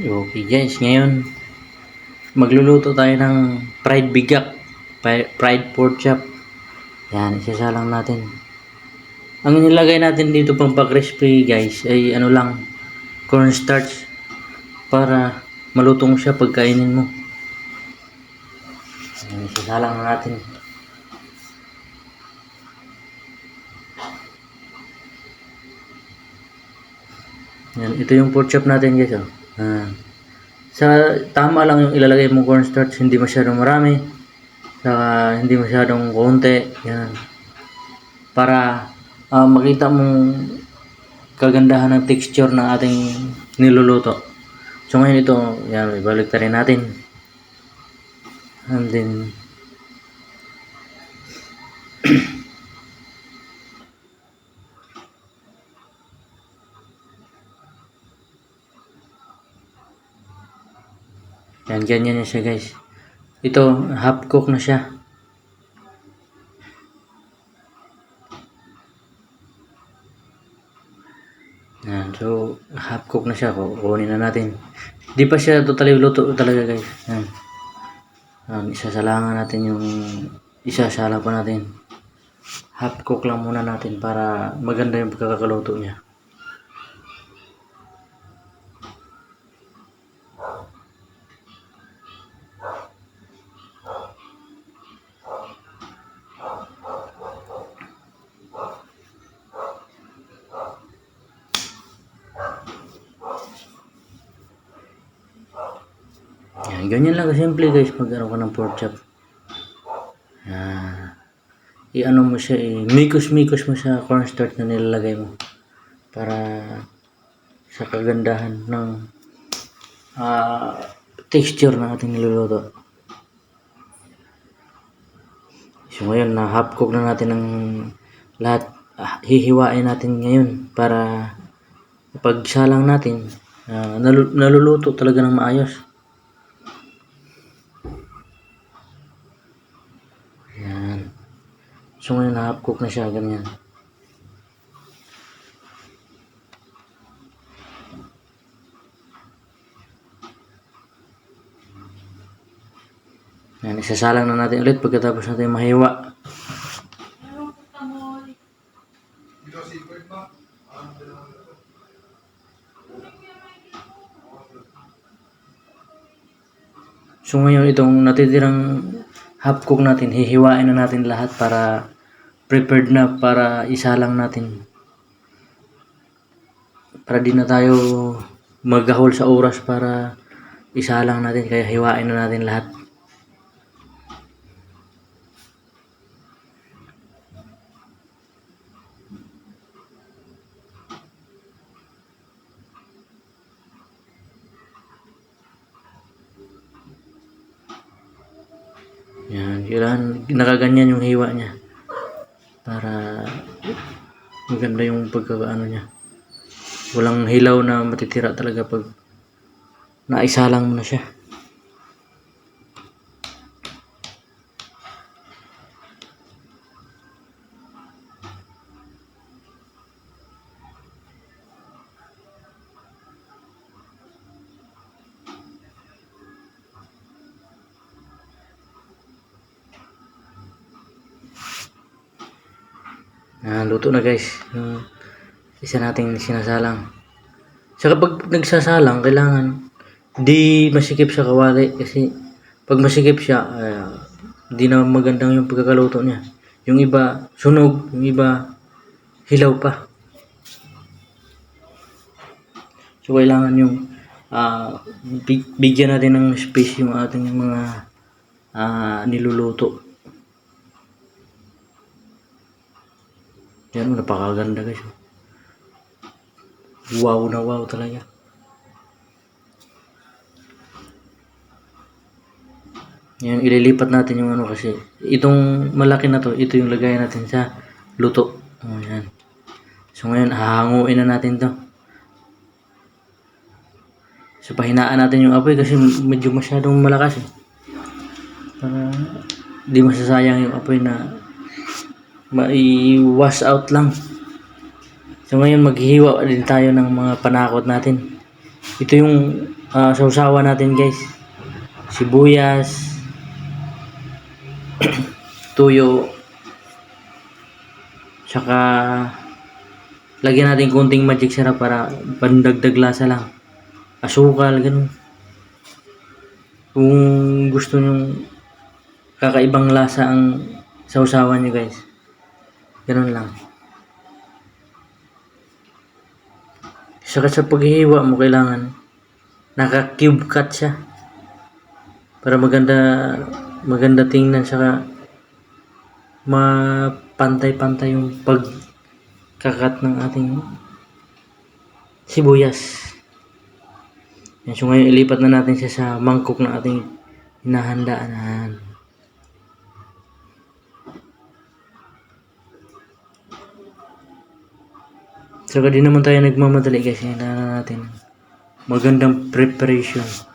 Okay guys, ngayon magluluto tayo ng fried bigak, fried pork chop. Yan, isasalang natin. Ang nilagay natin dito pang pa-crispy guys ay ano lang, cornstarch para malutong siya pagkainin mo. Yan, isasalang natin. Yan, ito yung pork chop natin guys. Sa tama lang yung ilalagay mong cornstarch, hindi masyadong marami, saka hindi masyadong konti. Yan. Para makita mong kagandahan ng texture ng ating niluluto. So ngayon ito, yan, ibalik rin natin. And then yan, ganyan na siya guys. Ito, half cook na siya. Yan, so half cook na siya. Kukunin na natin. Di pa siya totally luto talaga guys. Yan. Yan, isasalangan natin yung isasala pa natin. Half cook lang muna natin para maganda yung pagkakaluto niya. Yan, ganyan lang kasimple guys pag ano ka ng pork chop. Yan. I-ano mo siya, mikos-mikos mo sa cornstarch na nilalagay mo para sa kagandahan ng texture ng ating niluluto. So ngayon na half cook na natin ng lahat. Hihiwain natin ngayon para pagsalang natin naluluto talaga ng maayos. Yan. So ngayon na half cook na siya, ganyan. Yan, isasalang na natin ulit pagkatapos natin mahiwa. So ngayon itong natitirang half cook natin, hihiwain na natin lahat para prepared na para isalang natin. Para di na tayo maghahol sa oras para isalang natin, kaya hiwain na natin lahat. Yan, kailangan nakaganyan yung hiwa niya para maganda yung pagkakaano niya. Walang hilaw na matitira talaga pag naisalang mo na siya. Luto na guys yung isa nating sinasalang. So kapag nagsasalang, kailangan di masikip sa kawali kasi pag masikip siya di na magandang yung pagkakaluto niya. Yung iba sunog, yung iba hilaw pa. So kailangan yung bigyan natin ng space yung ating mga niluluto. Yan, napakaganda guys. Wow na wow talaga. Yan, ililipat natin yung ano kasi itong malaki na to, ito yung lagay natin sa luto. Yan. So ngayon, hahanguin na natin to. So pahinaan natin yung apoy kasi medyo masyadong malakas para di masasayang yung apoy na mai-wash out lang. So ngayon maghihiwa din tayo ng mga panakot natin. Ito yung sausawan natin guys. Sibuyas, tuyo, tsaka lagyan natin konting magic sarap para pandagdag lasa lang. Asukal, ganun. Kung gusto nyo kakaibang lasa ang sausawan nyo guys, ganun lang. Saka sa paghihiwa mo kailangan naka-cube cut siya para maganda tingnan, saka mapantay-pantay yung pagkakat ng ating sibuyas. Yan, so ngayon ilipat na natin siya sa mangkok na ating hinahandaan. Saka di naman tayo nagmamadali guys, kailangan natin magandang preparation.